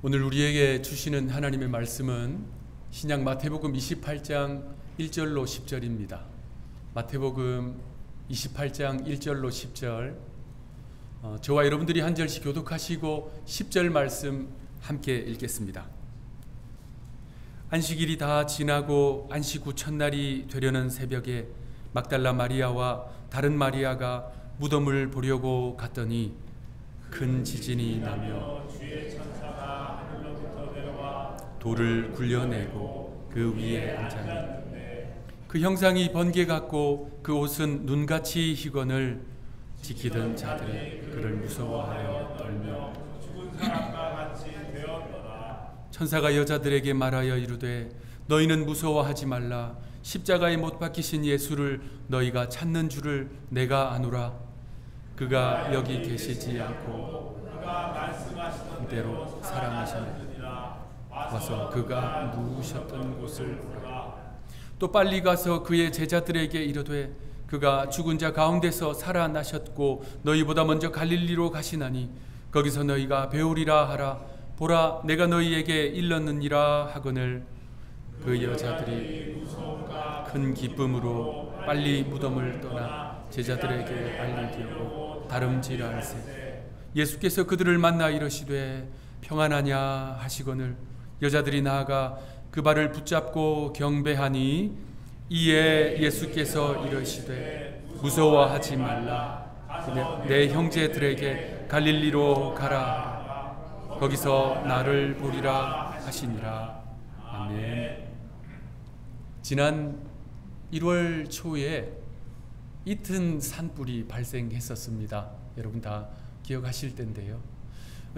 오늘 우리에게 주시는 하나님의 말씀은 신약 마태복음 28장 1절로 10절입니다. 마태복음 28장 1절로 10절, 저와 여러분들이 한 절씩 교독하시고 10절 말씀 함께 읽겠습니다. 안식일이 다 지나고 안식 후 첫날이 되려는 새벽에 막달라 마리아와 다른 마리아가 무덤을 보려고 갔더니 큰 지진이 나며 돌을 굴려내고 그 위에 앉았니. 그 형상이 번개 같고 그 옷은 눈같이 희건을 지키던 자들이 그를 무서워하여 떨며 천사가 여자들에게 말하여 이르되 너희는 무서워하지 말라. 십자가에 못 박히신 예수를 너희가 찾는 줄을 내가 아노라. 그가 여기 계시지 않고 이대로 사랑하시네. 와서 그가 누우셨던 곳을 보라. 또 빨리 가서 그의 제자들에게 이르되 그가 죽은 자 가운데서 살아나셨고 너희보다 먼저 갈릴리로 가시나니 거기서 너희가 배우리라 하라. 보라, 내가 너희에게 일렀느니라 하거늘. 그 여자들이 큰 기쁨으로 빨리 무덤을 떠나 제자들에게 알리려고 다름질할세. 예수께서 그들을 만나 이르시되 평안하냐 하시거늘 여자들이 나아가 그 발을 붙잡고 경배하니 이에 예수께서 이르시되 무서워하지 말라. 내 형제들에게 갈릴리로 가라. 거기서 나를 보리라 하시니라. 아멘. 지난 1월 초에 이튼 산불이 발생했었습니다. 여러분 다 기억하실 텐데요.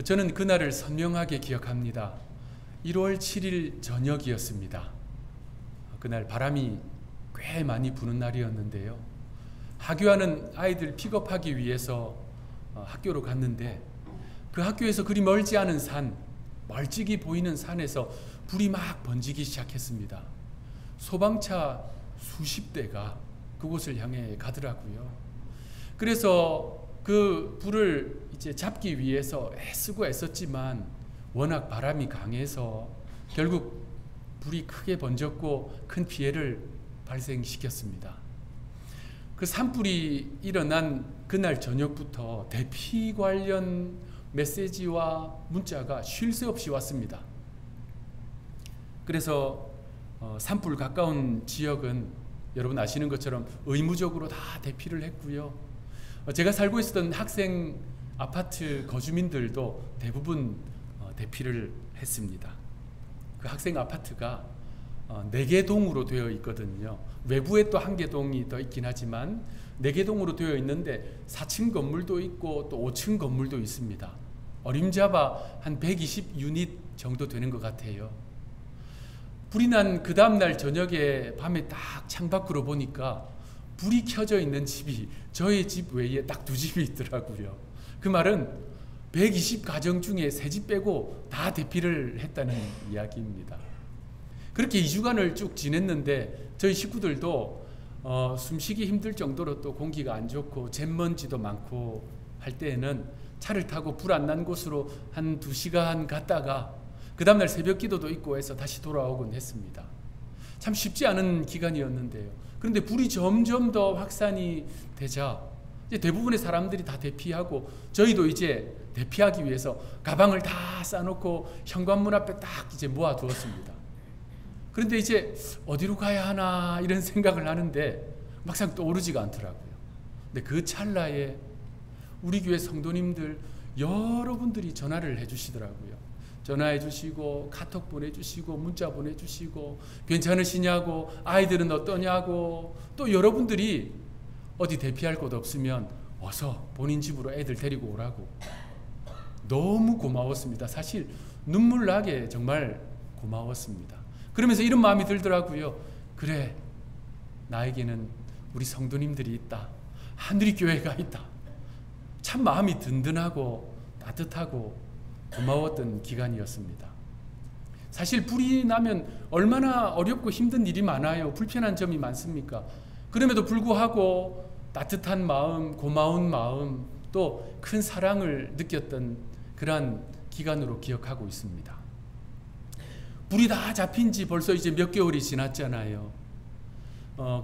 저는 그날을 선명하게 기억합니다. 1월 7일 저녁이었습니다. 그날 바람이 꽤 많이 부는 날이었는데요. 하교하는 아이들 픽업하기 위해서 학교로 갔는데 그 학교에서 그리 멀지 않은 산, 멀찍이 보이는 산에서 불이 막 번지기 시작했습니다. 소방차 수십 대가 그곳을 향해 가더라고요. 그래서 그 불을 이제 잡기 위해서 애쓰고 애썼지만 워낙 바람이 강해서 결국 불이 크게 번졌고 큰 피해를 발생시켰습니다. 그 산불이 일어난 그날 저녁부터 대피 관련 메시지와 문자가 쉴 새 없이 왔습니다. 그래서 산불 가까운 지역은 여러분 아시는 것처럼 의무적으로 다 대피를 했고요. 제가 살고 있었던 학생 아파트 거주민들도 대부분 대피를 했습니다. 그 학생 아파트가 4개 동으로 되어 있거든요. 외부에 또 1개 동이 더 있긴 하지만 4개 동으로 되어 있는데 4층 건물도 있고 또 5층 건물도 있습니다. 어림잡아 한 120 유닛 정도 되는 것 같아요. 불이 난 그 다음날 저녁에 밤에 딱 창밖으로 보니까 불이 켜져 있는 집이 저희 집 외에 딱 2집이 있더라고요. 그 말은 120가정 중에 3집 빼고 다 대피를 했다는 이야기입니다. 그렇게 2주간을 쭉 지냈는데 저희 식구들도 숨쉬기 힘들 정도로 또 공기가 안 좋고 잿먼지도 많고 할 때에는 차를 타고 불 안 난 곳으로 한 2시간 갔다가 그 다음날 새벽 기도도 있고 해서 다시 돌아오곤 했습니다. 참 쉽지 않은 기간이었는데요. 그런데 불이 점점 더 확산이 되자 이제 대부분의 사람들이 다 대피하고 저희도 이제 대피하기 위해서 가방을 다 싸놓고 현관문 앞에 딱 이제 모아두었습니다. 그런데 이제 어디로 가야 하나 이런 생각을 하는데 막상 떠오르지가 않더라고요. 근데 그 찰나에 우리 교회 성도님들 여러분들이 전화를 해주시더라고요. 전화해 주시고 카톡 보내주시고 문자 보내주시고 괜찮으시냐고, 아이들은 어떠냐고, 또 여러분들이 어디 대피할 곳 없으면 어서 본인 집으로 애들 데리고 오라고. 너무 고마웠습니다. 사실 눈물 나게 정말 고마웠습니다. 그러면서 이런 마음이 들더라고요. 그래, 나에게는 우리 성도님들이 있다. 하늘이교회가 있다. 참 마음이 든든하고 따뜻하고 고마웠던 기간이었습니다. 사실 불이 나면 얼마나 어렵고 힘든 일이 많아요. 불편한 점이 많습니까? 그럼에도 불구하고 따뜻한 마음, 고마운 마음, 또 큰 사랑을 느꼈던 그러한 기간으로 기억하고 있습니다. 불이 다 잡힌 지 벌써 이제 몇 개월이 지났잖아요.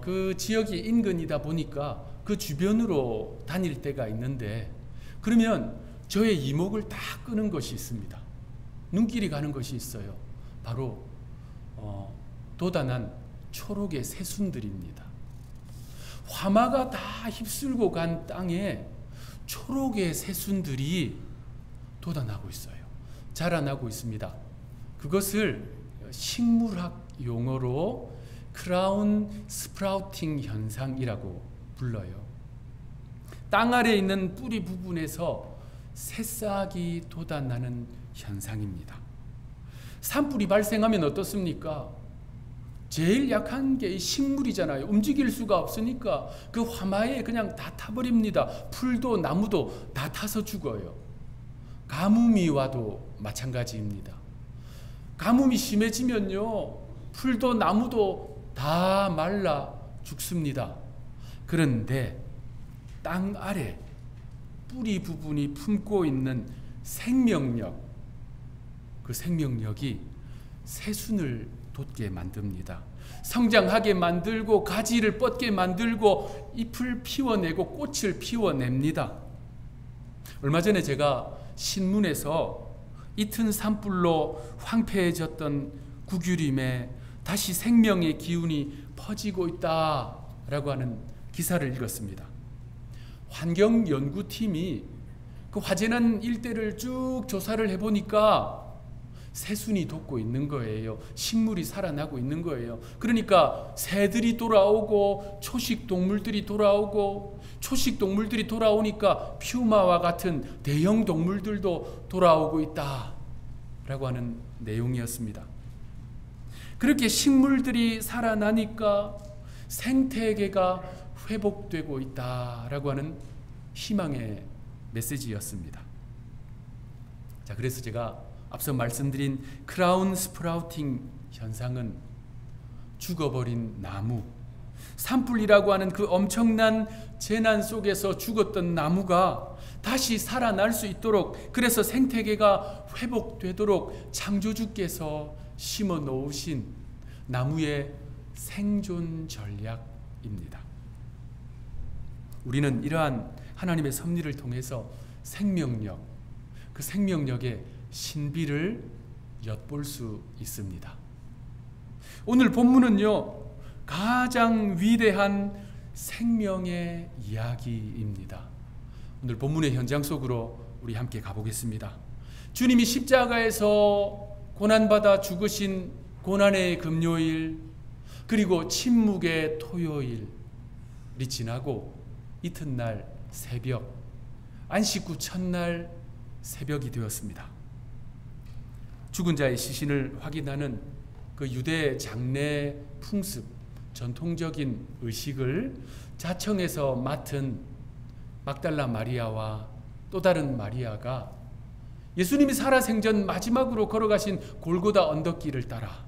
그 지역이 인근이다 보니까 그 주변으로 다닐 때가 있는데, 그러면 저의 이목을 딱 끄는 것이 있습니다. 눈길이 가는 것이 있어요. 바로 도단한 초록의 새순들입니다. 화마가 다 휩쓸고 간 땅에 초록의 새순들이 돋아나고 있어요. 자라나고 있습니다. 그것을 식물학 용어로 크라운 스프라우팅 현상이라고 불러요. 땅 아래에 있는 뿌리 부분에서 새싹이 돋아나는 현상입니다. 산불이 발생하면 어떻습니까? 제일 약한 게 식물이잖아요. 움직일 수가 없으니까 그 화마에 그냥 다 타버립니다. 풀도 나무도 다 타서 죽어요. 가뭄이 와도 마찬가지입니다. 가뭄이 심해지면요, 풀도 나무도 다 말라 죽습니다. 그런데 땅 아래 뿌리 부분이 품고 있는 생명력, 그 생명력이 새순을 돋게 만듭니다. 성장하게 만들고 가지를 뻗게 만들고 잎을 피워내고 꽃을 피워냅니다. 얼마 전에 제가 신문에서 짙은 산불로 황폐해졌던 구규림에 다시 생명의 기운이 퍼지고 있다라고 하는 기사를 읽었습니다. 환경연구팀이 그 화재난 일대를 쭉 조사를 해보니까 새순이 돋고 있는 거예요. 식물이 살아나고 있는 거예요. 그러니까 새들이 돌아오고 초식 동물들이 돌아오고, 초식 동물들이 돌아오니까 퓨마와 같은 대형 동물들도 돌아오고 있다라고 하는 내용이었습니다. 그렇게 식물들이 살아나니까 생태계가 회복되고 있다라고 하는 희망의 메시지였습니다. 자, 그래서 제가 앞서 말씀드린 크라운 스프라우팅 현상은 죽어버린 나무, 산불이라고 하는 그 엄청난 재난 속에서 죽었던 나무가 다시 살아날 수 있도록, 그래서 생태계가 회복되도록 창조주께서 심어 놓으신 나무의 생존 전략입니다. 우리는 이러한 하나님의 섭리를 통해서 생명력, 그 생명력의 신비를 엿볼 수 있습니다. 오늘 본문은요, 가장 위대한 생명의 이야기입니다. 오늘 본문의 현장 속으로 우리 함께 가보겠습니다. 주님이 십자가에서 고난받아 죽으신 고난의 금요일, 그리고 침묵의 토요일이 지나고 이튿날 새벽, 안식 후 첫날 새벽이 되었습니다. 죽은 자의 시신을 확인하는 그 유대 장례 풍습, 전통적인 의식을 자청에서 맡은 막달라 마리아와 또 다른 마리아가 예수님이 살아생전 마지막으로 걸어가신 골고다 언덕길을 따라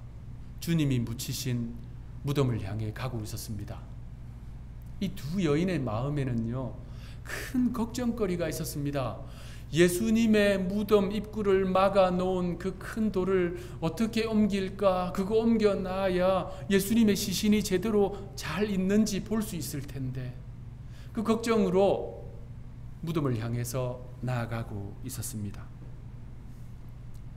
주님이 묻히신 무덤을 향해 가고 있었습니다. 이 두 여인의 마음에는요, 큰 걱정거리가 있었습니다. 예수님의 무덤 입구를 막아 놓은 그 큰 돌을 어떻게 옮길까? 그거 옮겨놔야 예수님의 시신이 제대로 잘 있는지 볼 수 있을 텐데, 그 걱정으로 무덤을 향해서 나아가고 있었습니다.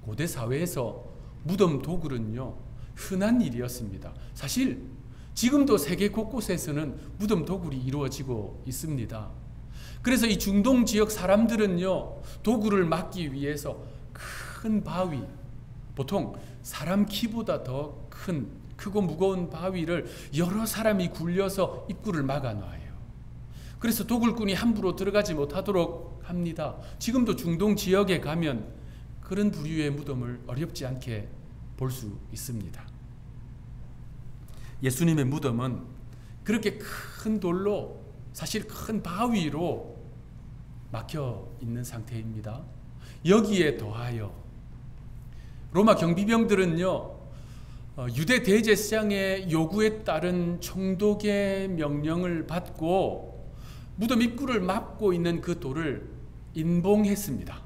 고대 사회에서 무덤 도굴은요, 흔한 일이었습니다. 사실 지금도 세계 곳곳에서는 무덤 도굴이 이루어지고 있습니다. 그래서 이 중동 지역 사람들은요, 도굴을 막기 위해서 큰 바위, 보통 사람 키보다 더 크고 무거운 바위를 여러 사람이 굴려서 입구를 막아놔요. 그래서 도굴꾼이 함부로 들어가지 못하도록 합니다. 지금도 중동 지역에 가면 그런 부류의 무덤을 어렵지 않게 볼 수 있습니다. 예수님의 무덤은 그렇게 큰 돌로, 사실 큰 바위로 막혀 있는 상태입니다. 여기에 더하여 로마 경비병들은요, 유대 대제사장의 요구에 따른 총독의 명령을 받고 무덤 입구를 막고 있는 그 돌을 인봉했습니다.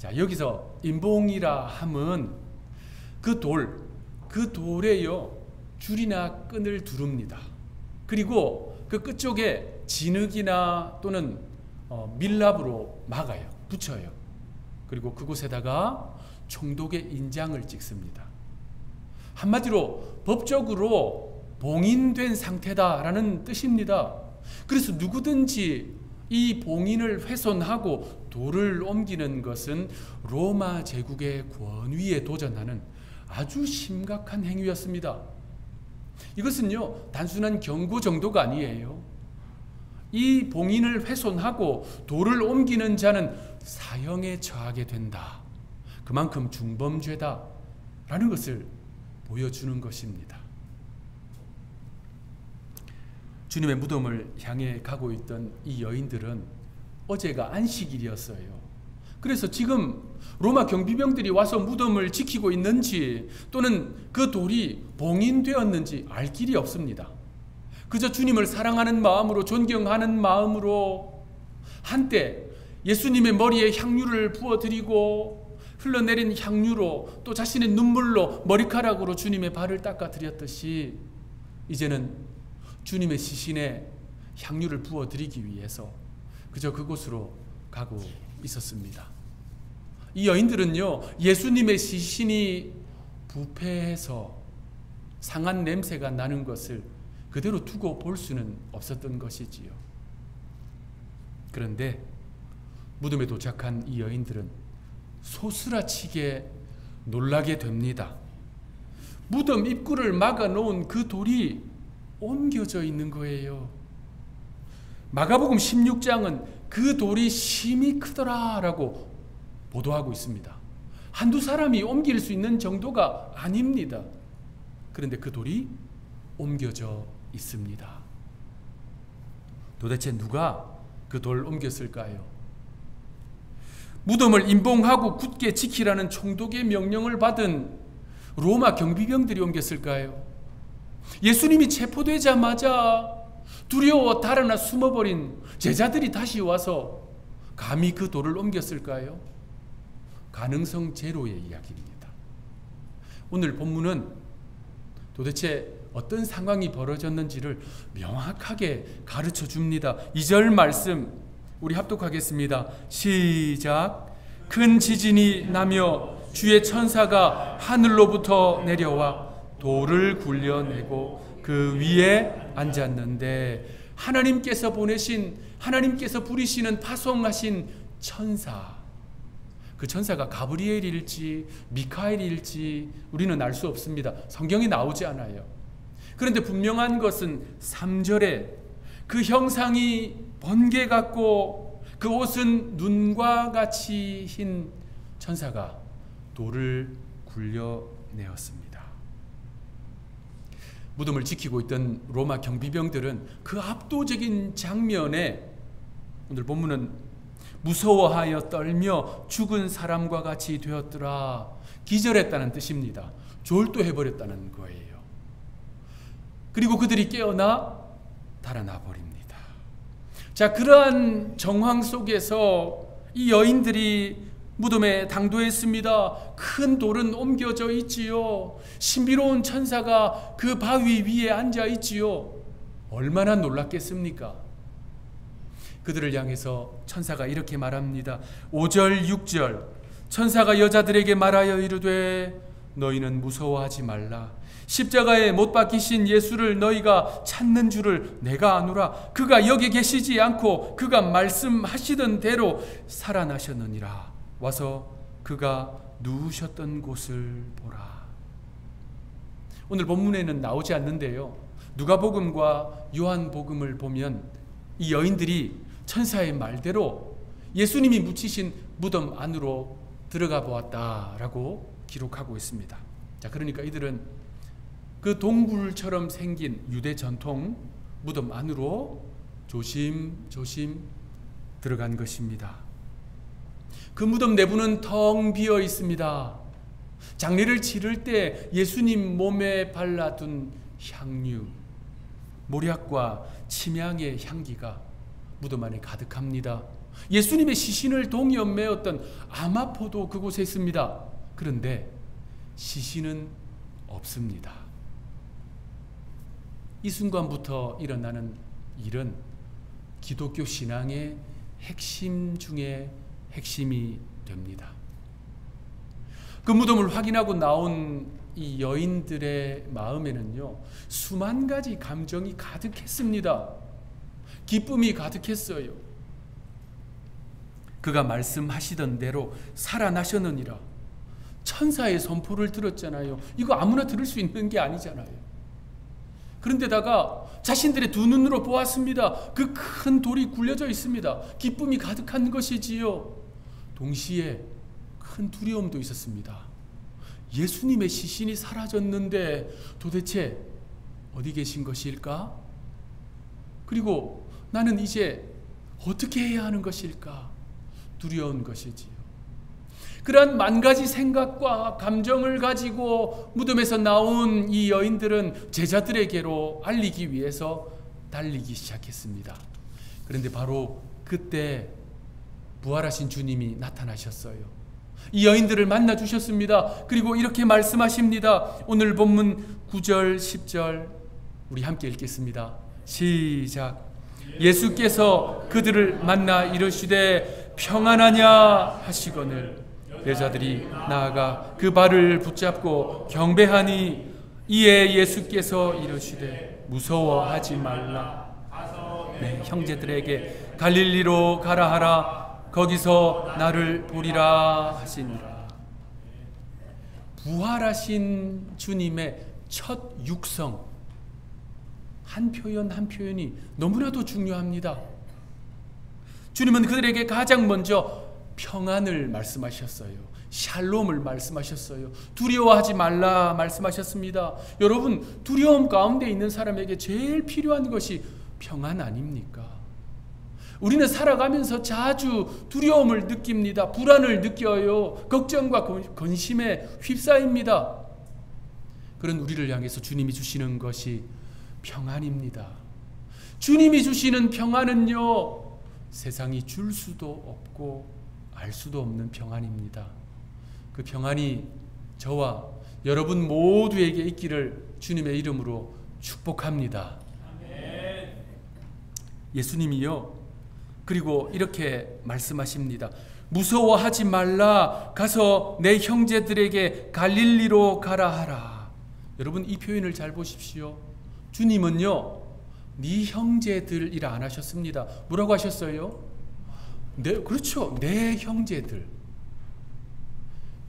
자, 여기서 인봉이라 함은 그 돌에요 줄이나 끈을 두릅니다. 그리고 그 끝쪽에 진흙이나 또는 밀랍으로 막아요. 붙여요. 그리고 그곳에다가 총독의 인장을 찍습니다. 한마디로 법적으로 봉인된 상태다라는 뜻입니다. 그래서 누구든지 이 봉인을 훼손하고 돌을 옮기는 것은 로마 제국의 권위에 도전하는 아주 심각한 행위였습니다. 이것은요, 단순한 경고 정도가 아니에요. 이 봉인을 훼손하고 돌을 옮기는 자는 사형에 처하게 된다. 그만큼 중범죄다 라는 것을 보여주는 것입니다. 주님의 무덤을 향해 가고 있던 이 여인들은 어제가 안식일이었어요. 그래서 지금 로마 경비병들이 와서 무덤을 지키고 있는지 또는 그 돌이 봉인되었는지 알 길이 없습니다. 그저 주님을 사랑하는 마음으로, 존경하는 마음으로 한때 예수님의 머리에 향유를 부어드리고 흘러내린 향유로 또 자신의 눈물로 머리카락으로 주님의 발을 닦아드렸듯이 이제는 주님의 시신에 향유를 부어드리기 위해서 그저 그곳으로 가고 있었습니다. 이 여인들은요, 예수님의 시신이 부패해서 상한 냄새가 나는 것을 그대로 두고 볼 수는 없었던 것이지요. 그런데 무덤에 도착한 이 여인들은 소스라치게 놀라게 됩니다. 무덤 입구를 막아 놓은 그 돌이 옮겨져 있는 거예요. 마가복음 16장은 그 돌이 심히 크더라라고 보도하고 있습니다. 한두 사람이 옮길 수 있는 정도가 아닙니다. 그런데 그 돌이 옮겨져 있습니다. 도대체 누가 그 돌을 옮겼을까요? 무덤을 임봉하고 굳게 지키라는 총독의 명령을 받은 로마 경비병들이 옮겼을까요? 예수님이 체포되자마자 두려워 달아나 숨어버린 제자들이 다시 와서 감히 그 돌을 옮겼을까요? 가능성 제로의 이야기입니다. 오늘 본문은 도대체 어떤 상황이 벌어졌는지를 명확하게 가르쳐 줍니다. 2절 말씀 우리 합독하겠습니다. 시작. 큰 지진이 나며 주의 천사가 하늘로부터 내려와 돌을 굴려내고 그 위에 앉았는데 하나님께서 부리시는 파송하신 천사, 그 천사가 가브리엘일지 미카엘일지 우리는 알 수 없습니다. 성경에 나오지 않아요. 그런데 분명한 것은 3절에 그 형상이 번개 같고 그 옷은 눈과 같이 흰 천사가 돌을 굴려내었습니다. 무덤을 지키고 있던 로마 경비병들은 그 압도적인 장면에 오늘 본문은 무서워하여 떨며 죽은 사람과 같이 되었더라. 기절했다는 뜻입니다. 졸도해버렸다는 거예요. 그리고 그들이 깨어나 달아나 버립니다. 자, 그러한 정황 속에서 이 여인들이 무덤에 당도했습니다. 큰 돌은 옮겨져 있지요. 신비로운 천사가 그 바위 위에 앉아 있지요. 얼마나 놀랐겠습니까? 그들을 향해서 천사가 이렇게 말합니다. 5절 6절 천사가 여자들에게 말하여 이르되 너희는 무서워하지 말라. 십자가에 못 박히신 예수를 너희가 찾는 줄을 내가 아노라. 그가 여기 계시지 않고 그가 말씀하시던 대로 살아나셨느니라. 와서 그가 누우셨던 곳을 보라. 오늘 본문에는 나오지 않는데요, 누가복음과 요한복음을 보면 이 여인들이 천사의 말대로 예수님이 묻히신 무덤 안으로 들어가 보았다라고 기록하고 있습니다. 자, 그러니까 이들은 그 동굴처럼 생긴 유대 전통 무덤 안으로 조심조심 들어간 것입니다. 그 무덤 내부는 텅 비어 있습니다. 장례를 치를 때 예수님 몸에 발라둔 향유, 몰약과 침향의 향기가 무덤 안에 가득합니다. 예수님의 시신을 동이어 메었던 아마포도 그곳에 있습니다. 그런데 시신은 없습니다. 이 순간부터 일어나는 일은 기독교 신앙의 핵심 중에 핵심이 됩니다. 그 무덤을 확인하고 나온 이 여인들의 마음에는요, 수만 가지 감정이 가득했습니다. 기쁨이 가득했어요. 그가 말씀하시던 대로 살아나셨느니라. 천사의 선포를 들었잖아요. 이거 아무나 들을 수 있는 게 아니잖아요. 그런데다가 자신들의 두 눈으로 보았습니다. 그 큰 돌이 굴려져 있습니다. 기쁨이 가득한 것이지요. 동시에 큰 두려움도 있었습니다. 예수님의 시신이 사라졌는데 도대체 어디 계신 것일까? 그리고 나는 이제 어떻게 해야 하는 것일까? 두려운 것이지요. 그러한 만 가지 생각과 감정을 가지고 무덤에서 나온 이 여인들은 제자들에게로 알리기 위해서 달리기 시작했습니다. 그런데 바로 그때 부활하신 주님이 나타나셨어요. 이 여인들을 만나 주셨습니다. 그리고 이렇게 말씀하십니다. 오늘 본문 9절 10절 우리 함께 읽겠습니다. 시작. 예수께서 그들을 만나 이르시되 평안하냐 하시거늘 여자들이 나아가 그 발을 붙잡고 경배하니 이에 예수께서 이르시되 무서워하지 말라. 내 형제들에게 갈릴리로 가라 하라. 거기서 나를 보리라 하시니라. 부활하신 주님의 첫 육성, 한 표현 한 표현이 너무나도 중요합니다. 주님은 그들에게 가장 먼저 평안을 말씀하셨어요. 샬롬을 말씀하셨어요. 두려워하지 말라 말씀하셨습니다. 여러분, 두려움 가운데 있는 사람에게 제일 필요한 것이 평안 아닙니까? 우리는 살아가면서 자주 두려움을 느낍니다. 불안을 느껴요. 걱정과 근심에 휩싸입니다. 그런 우리를 향해서 주님이 주시는 것이 평안입니다. 주님이 주시는 평안은요, 세상이 줄 수도 없고 알 수도 없는 평안입니다. 그 평안이 저와 여러분 모두에게 있기를 주님의 이름으로 축복합니다. 아멘. 예수님이요, 그리고 이렇게 말씀하십니다. 무서워하지 말라. 가서 내 형제들에게 갈릴리로 가라 하라. 여러분, 이 표현을 잘 보십시오. 주님은요, 네 형제들이라 안 하셨습니다. 뭐라고 하셨어요? 그렇죠. 내 형제들.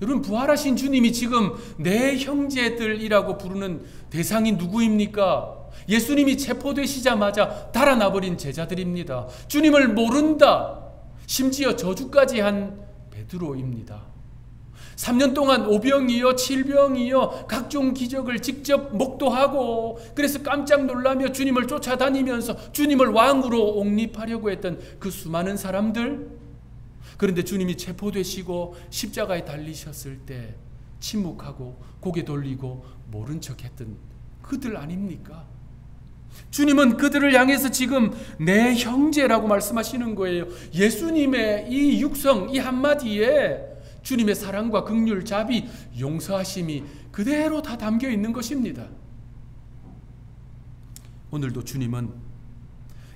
여러분, 부활하신 주님이 지금 내 형제들이라고 부르는 대상이 누구입니까? 예수님이 체포되시자마자 달아나버린 제자들입니다. 주님을 모른다. 심지어 저주까지 한 베드로입니다. 3년 동안 오병이요, 칠병이요, 각종 기적을 직접 목도하고 그래서 깜짝 놀라며 주님을 쫓아다니면서 주님을 왕으로 옹립하려고 했던 그 수많은 사람들. 그런데 주님이 체포되시고 십자가에 달리셨을 때 침묵하고 고개 돌리고 모른 척했던 그들 아닙니까? 주님은 그들을 향해서 지금 내 형제라고 말씀하시는 거예요. 예수님의 이 육성, 이 한마디에 주님의 사랑과 긍휼, 자비, 용서하심이 그대로 다 담겨 있는 것입니다. 오늘도 주님은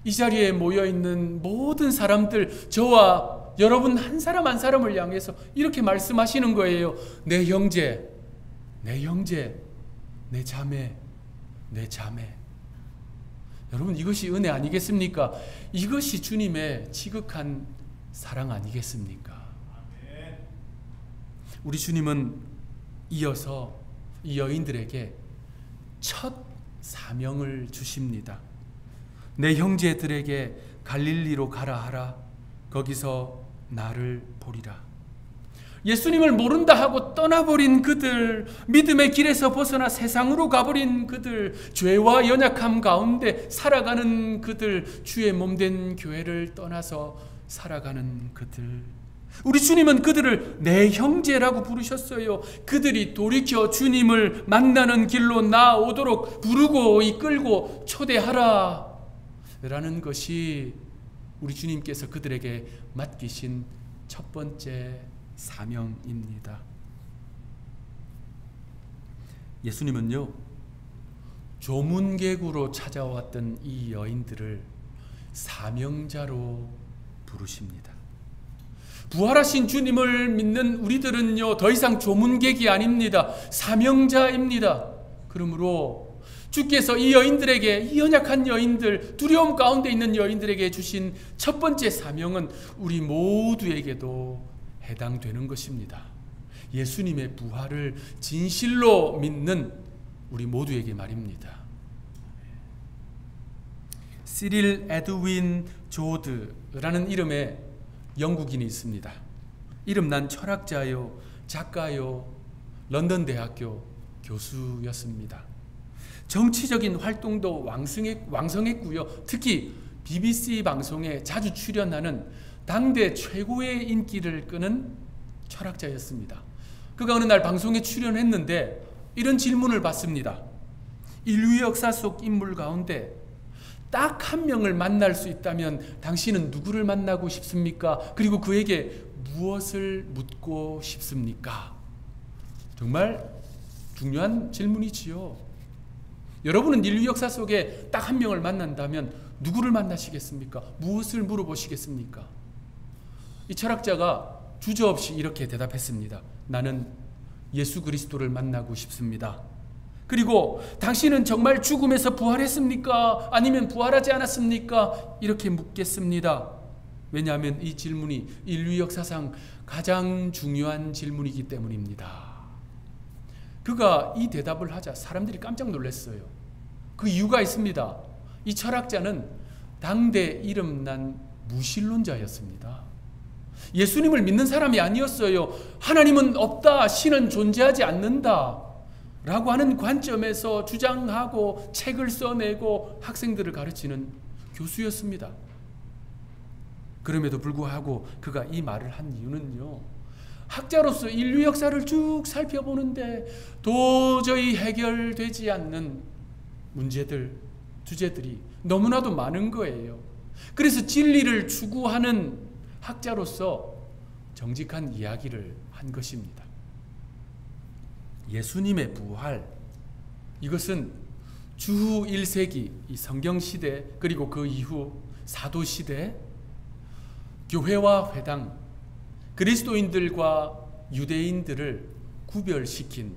이 자리에 모여있는 모든 사람들, 저와 여러분 한 사람 한 사람을 향해서 이렇게 말씀하시는 거예요. 내 형제, 내 형제, 내 자매, 내 자매. 여러분, 이것이 은혜 아니겠습니까? 이것이 주님의 지극한 사랑 아니겠습니까? 우리 주님은 이어서 이 여인들에게 첫 사명을 주십니다. 내 형제들에게 갈릴리로 가라 하라. 거기서 나를 보리라. 예수님을 모른다 하고 떠나버린 그들, 믿음의 길에서 벗어나 세상으로 가버린 그들, 죄와 연약함 가운데 살아가는 그들, 주의 몸된 교회를 떠나서 살아가는 그들, 우리 주님은 그들을 내 형제라고 부르셨어요. 그들이 돌이켜 주님을 만나는 길로 나오도록 부르고 이끌고 초대하라 라는 것이 우리 주님께서 그들에게 맡기신 첫 번째 사명입니다. 예수님은요, 조문객으로 찾아왔던 이 여인들을 사명자로 부르십니다. 부활하신 주님을 믿는 우리들은요, 더 이상 조문객이 아닙니다. 사명자입니다. 그러므로 주께서 이 여인들에게, 이 연약한 여인들, 두려움 가운데 있는 여인들에게 주신 첫 번째 사명은 우리 모두에게도 해당되는 것입니다. 예수님의 부활을 진실로 믿는 우리 모두에게 말입니다. 시릴 에드윈 조드라는 이름의 영국인이 있습니다. 이름난 철학자요, 작가요, 런던 대학교 교수였습니다. 정치적인 활동도 왕성했고요. 특히 BBC 방송에 자주 출연하는 당대 최고의 인기를 끄는 철학자였습니다. 그가 어느 날 방송에 출연했는데 이런 질문을 받습니다. 인류 역사 속 인물 가운데 딱 한 명을 만날 수 있다면 당신은 누구를 만나고 싶습니까? 그리고 그에게 무엇을 묻고 싶습니까? 정말 중요한 질문이지요. 여러분은 인류 역사 속에 딱 한 명을 만난다면 누구를 만나시겠습니까? 무엇을 물어보시겠습니까? 이 철학자가 주저없이 이렇게 대답했습니다. 나는 예수 그리스도를 만나고 싶습니다. 그리고 당신은 정말 죽음에서 부활했습니까? 아니면 부활하지 않았습니까? 이렇게 묻겠습니다. 왜냐하면 이 질문이 인류 역사상 가장 중요한 질문이기 때문입니다. 그가 이 대답을 하자 사람들이 깜짝 놀랐어요. 그 이유가 있습니다. 이 철학자는 당대 이름난 무신론자였습니다. 예수님을 믿는 사람이 아니었어요. 하나님은 없다, 신은 존재하지 않는다 라고 하는 관점에서 주장하고 책을 써내고 학생들을 가르치는 교수였습니다. 그럼에도 불구하고 그가 이 말을 한 이유는요, 학자로서 인류 역사를 쭉 살펴보는데 도저히 해결되지 않는 문제들, 주제들이 너무나도 많은 거예요. 그래서 진리를 추구하는 학자로서 정직한 이야기를 한 것입니다. 예수님의 부활, 이것은 주후 1세기 이 성경시대, 그리고 그 이후 사도시대, 교회와 회당, 그리스도인들과 유대인들을 구별시킨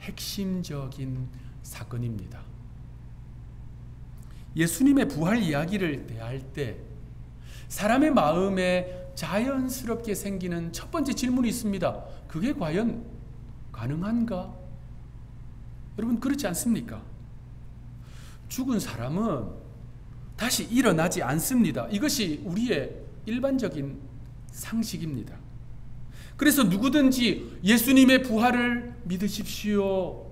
핵심적인 사건입니다. 예수님의 부활 이야기를 대할 때 사람의 마음에 자연스럽게 생기는 첫 번째 질문이 있습니다. 그게 과연 가능한가? 여러분, 그렇지 않습니까? 죽은 사람은 다시 일어나지 않습니다. 이것이 우리의 일반적인 상식입니다. 그래서 누구든지 예수님의 부활을 믿으십시오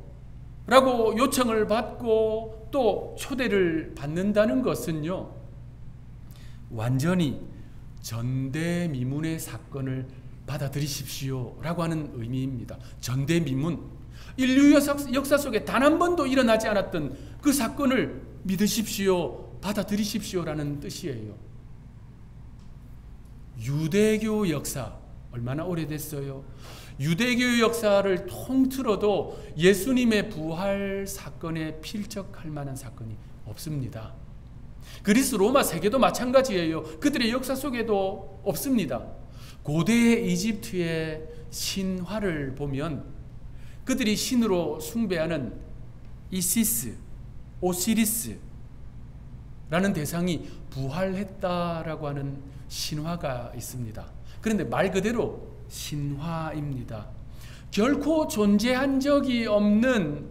라고 요청을 받고 또 초대를 받는다는 것은요, 완전히 전대미문의 사건을 받아들이십시오 라고 하는 의미입니다. 전대미문, 인류 역사 속에 단 한 번도 일어나지 않았던 그 사건을 믿으십시오, 받아들이십시오 라는 뜻이에요. 유대교 역사 얼마나 오래됐어요? 유대교 역사를 통틀어도 예수님의 부활 사건에 필적할 만한 사건이 없습니다. 그리스 로마 세계도 마찬가지예요. 그들의 역사 속에도 없습니다. 고대 이집트의 신화를 보면 그들이 신으로 숭배하는 이시스, 오시리스라는 대상이 부활했다라고 하는 신화가 있습니다. 그런데 말 그대로 신화입니다. 결코 존재한 적이 없는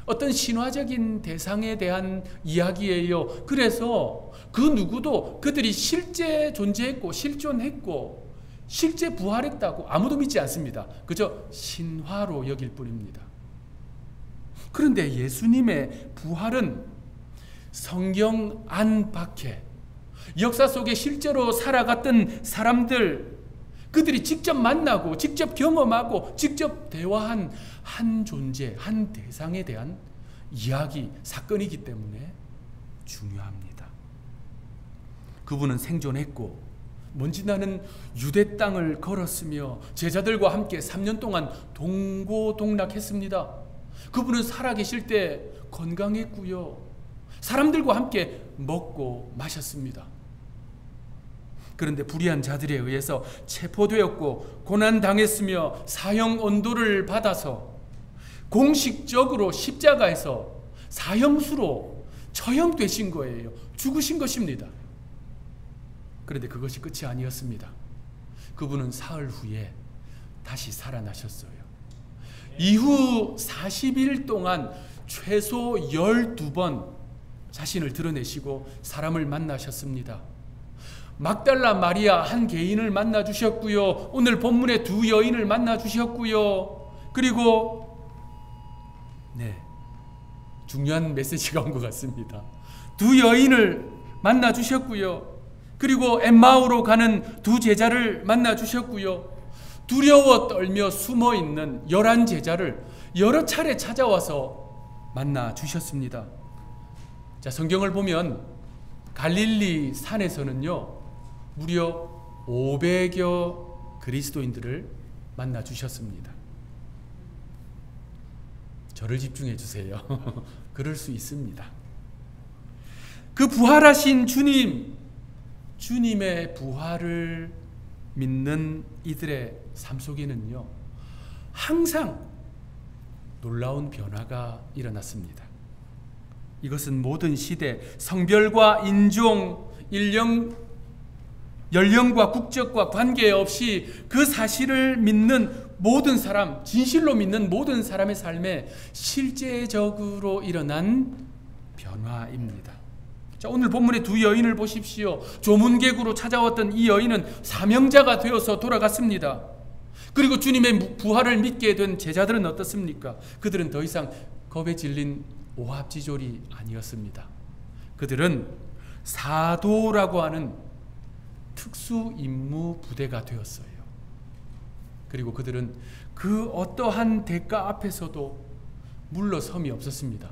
어떤 신화적인 대상에 대한 이야기예요. 그래서 그 누구도 그들이 실제 존재했고 실존했고 실제 부활했다고 아무도 믿지 않습니다. 그저 신화로 여길 뿐입니다. 그런데 예수님의 부활은 성경 안팎에 역사 속에 실제로 살아갔던 사람들, 그들이 직접 만나고 직접 경험하고 직접 대화한 한 존재, 한 대상에 대한 이야기, 사건이기 때문에 중요합니다. 그분은 생존했고 먼지 나는 유대 땅을 걸었으며 제자들과 함께 3년 동안 동고동락했습니다. 그분은 살아계실 때 건강했고요. 사람들과 함께 먹고 마셨습니다. 그런데 불의한 자들에 의해서 체포되었고 고난당했으며 사형 언도를 받아서 공식적으로 십자가에서 사형수로 처형되신 거예요. 죽으신 것입니다. 그런데 그것이 끝이 아니었습니다. 그분은 사흘 후에 다시 살아나셨어요. 이후 40일 동안 최소 12번 자신을 드러내시고 사람을 만나셨습니다. 막달라 마리아 한 개인을 만나 주셨고요. 오늘 본문의 두 여인을 만나 주셨고요. 그리고 중요한 메시지가 온 것 같습니다. 두 여인을 만나 주셨고요. 그리고 엠마오로 가는 두 제자를 만나 주셨고요. 두려워 떨며 숨어 있는 11제자를 여러 차례 찾아와서 만나 주셨습니다. 자, 성경을 보면 갈릴리 산에서는요, 무려 500여 그리스도인들을 만나 주셨습니다. 저를 집중해 주세요. 그럴 수 있습니다. 그 부활하신 주님의 부활을 믿는 이들의 삶 속에는요, 항상 놀라운 변화가 일어났습니다. 이것은 모든 시대, 성별과 인종, 연령과 국적과 관계없이 그 사실을 믿는 모든 사람, 진실로 믿는 모든 사람의 삶에 실제적으로 일어난 변화입니다. 자, 오늘 본문의 두 여인을 보십시오. 조문객으로 찾아왔던 이 여인은 사명자가 되어서 돌아갔습니다. 그리고 주님의 부활을 믿게 된 제자들은 어떻습니까? 그들은 더 이상 겁에 질린 오합지졸이 아니었습니다. 그들은 사도라고 하는 특수 임무 부대가 되었어요. 그리고 그들은 그 어떠한 대가 앞에서도 물러섬이 없었습니다.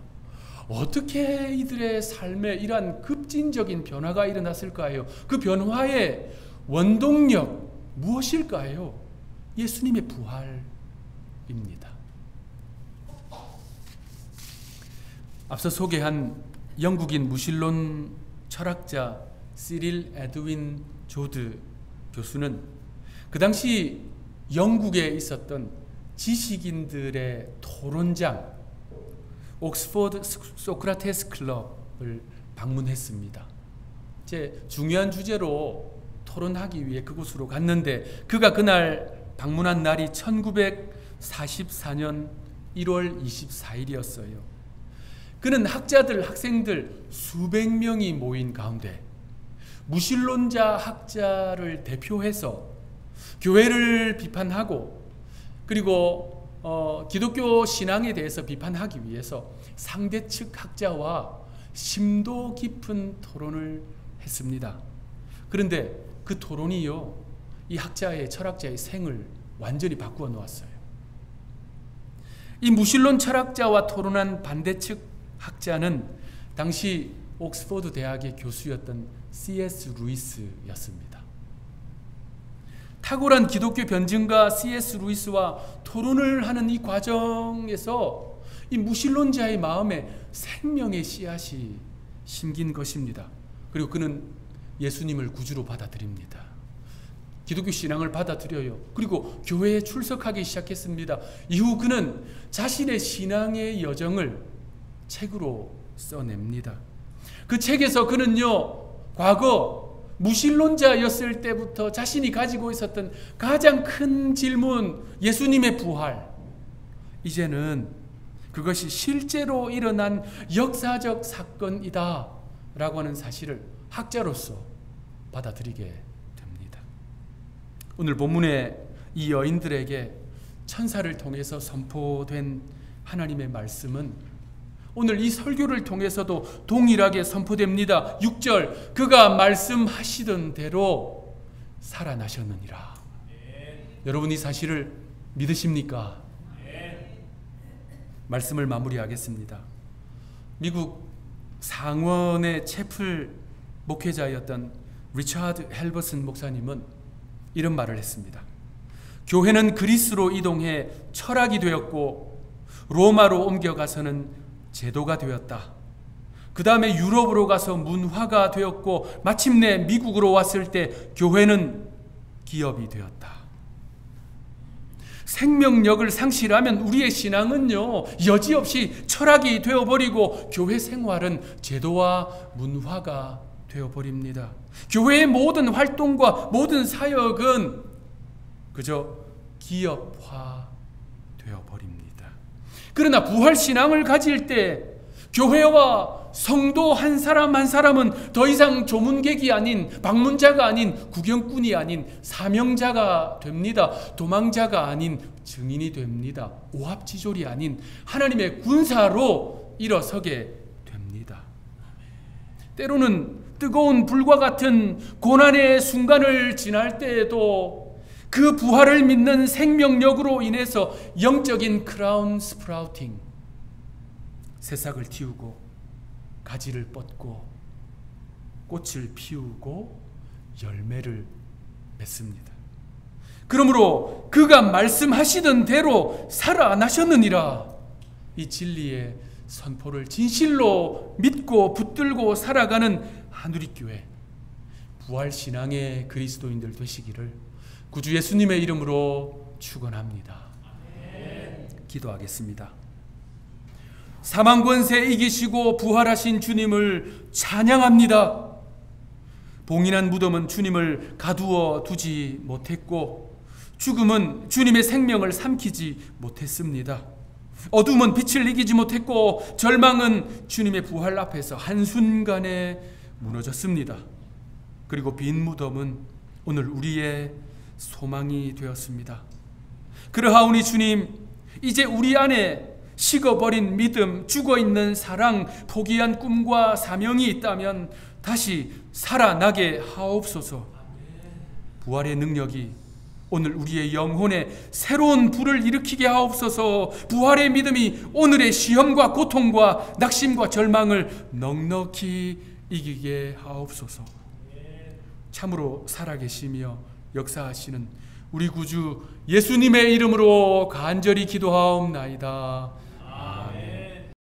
어떻게 이들의 삶에 이러한 급진적인 변화가 일어났을까요? 그 변화의 원동력 무엇일까요? 예수님의 부활입니다. 앞서 소개한 영국인 무신론 철학자 시릴 에드윈 조드 교수는 그 당시 영국에 있었던 지식인들의 토론장 옥스포드 소크라테스 클럽을 방문했습니다. 제 중요한 주제로 토론하기 위해 그곳으로 갔는데 그가 그날 방문한 날이 1944년 1월 24일이었어요. 그는 학자들, 학생들 수백 명이 모인 가운데 무신론자 학자를 대표해서 교회를 비판하고 그리고 기독교 신앙에 대해서 비판하기 위해서 상대 측 학자와 심도 깊은 토론을 했습니다. 그런데 그 토론이요, 이 학자의 철학자의 생을 완전히 바꾸어 놓았어요. 이 무신론 철학자와 토론한 반대측 학자는 당시 옥스퍼드 대학의 교수였던 C.S. 루이스였습니다. 탁월한 기독교 변증가 C.S. 루이스와 토론을 하는 이 과정에서 이 무신론자의 마음에 생명의 씨앗이 심긴 것입니다. 그리고 그는 예수님을 구주로 받아들입니다. 기독교 신앙을 받아들여요. 그리고 교회에 출석하기 시작했습니다. 이후 그는 자신의 신앙의 여정을 책으로 써냅니다. 그 책에서 그는요, 과거 무신론자였을 때부터 자신이 가지고 있었던 가장 큰 질문, 예수님의 부활, 이제는 그것이 실제로 일어난 역사적 사건이다 라고 하는 사실을 학자로서 받아들이게 됩니다. 오늘 본문의 이 여인들에게 천사를 통해서 선포된 하나님의 말씀은 오늘 이 설교를 통해서도 동일하게 선포됩니다. 6절, 그가 말씀하시던 대로 살아나셨느니라. 여러분 이 사실을 믿으십니까? 말씀을 마무리하겠습니다. 미국 상원의 채플 목회자였던 리차드 헬버슨 목사님은 이런 말을 했습니다. 교회는 그리스로 이동해 철학이 되었고 로마로 옮겨가서는 제도가 되었다. 그 다음에 유럽으로 가서 문화가 되었고 마침내 미국으로 왔을 때 교회는 기업이 되었다. 생명력을 상실하면 우리의 신앙은요, 여지없이 철학이 되어버리고 교회 생활은 제도와 문화가 되어버립니다. 교회의 모든 활동과 모든 사역은 그저 기업화 되어버립니다. 그러나 부활신앙을 가질 때 교회와 성도 한 사람 한 사람은 더 이상 조문객이 아닌, 방문자가 아닌, 구경꾼이 아닌 사명자가 됩니다. 도망자가 아닌 증인이 됩니다. 오합지졸이 아닌 하나님의 군사로 일어서게 됩니다. 때로는 뜨거운 불과 같은 고난의 순간을 지날 때에도 그 부활을 믿는 생명력으로 인해서 영적인 크라운 스프라우팅, 새싹을 틔우고 가지를 뻗고 꽃을 피우고 열매를 맺습니다. 그러므로 그가 말씀하시던 대로 살아나셨느니라. 이 진리의 선포를 진실로 믿고 붙들고 살아가는 한우리교회 부활신앙의 그리스도인들 되시기를 구주 예수님의 이름으로 축원합니다. 기도하겠습니다. 사망 권세 이기시고 부활하신 주님을 찬양합니다. 봉인한 무덤은 주님을 가두어 두지 못했고 죽음은 주님의 생명을 삼키지 못했습니다. 어둠은 빛을 이기지 못했고 절망은 주님의 부활 앞에서 한순간에 무너졌습니다. 그리고 빈 무덤은 오늘 우리의 소망이 되었습니다. 그러하오니 주님, 이제 우리 안에 식어버린 믿음, 죽어있는 사랑, 포기한 꿈과 사명이 있다면 다시 살아나게 하옵소서. 부활의 능력이 오늘 우리의 영혼에 새로운 불을 일으키게 하옵소서. 부활의 믿음이 오늘의 시험과 고통과 낙심과 절망을 넉넉히 이기게 하옵소서. 참으로 살아계시며 역사하시는 우리 구주 예수님의 이름으로 간절히 기도하옵나이다.